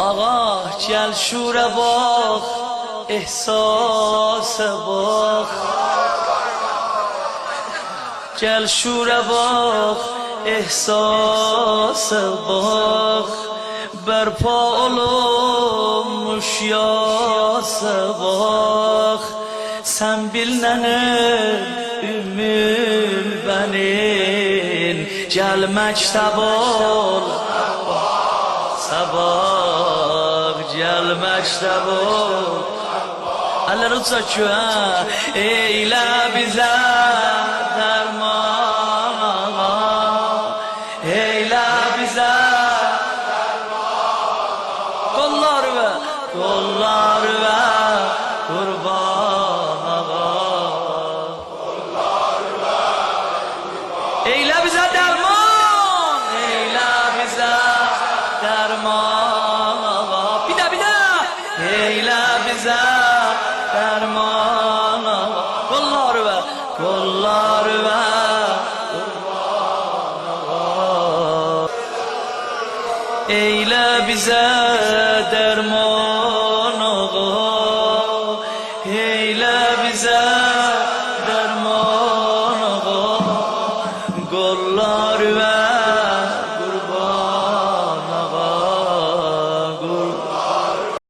Ağa gel şura bak, ihsasa bak. Gel şura bak, ihsasa bak. Berpa olunmuş yasa bak. Sen bilnenin ümül benin. Gel mektep ol sabah, gel mektep ol. Eller uçakıyor ha. Eyle bize derman ağa, eyle bize kollar ve kurban ağa. Eyle bize derman, eyle bize derman ağa. Bir de eyle bize derman ağa. Kollar ve kurban ağa. Eyle bize derman ağa, eyle bize derman ağa. Kollar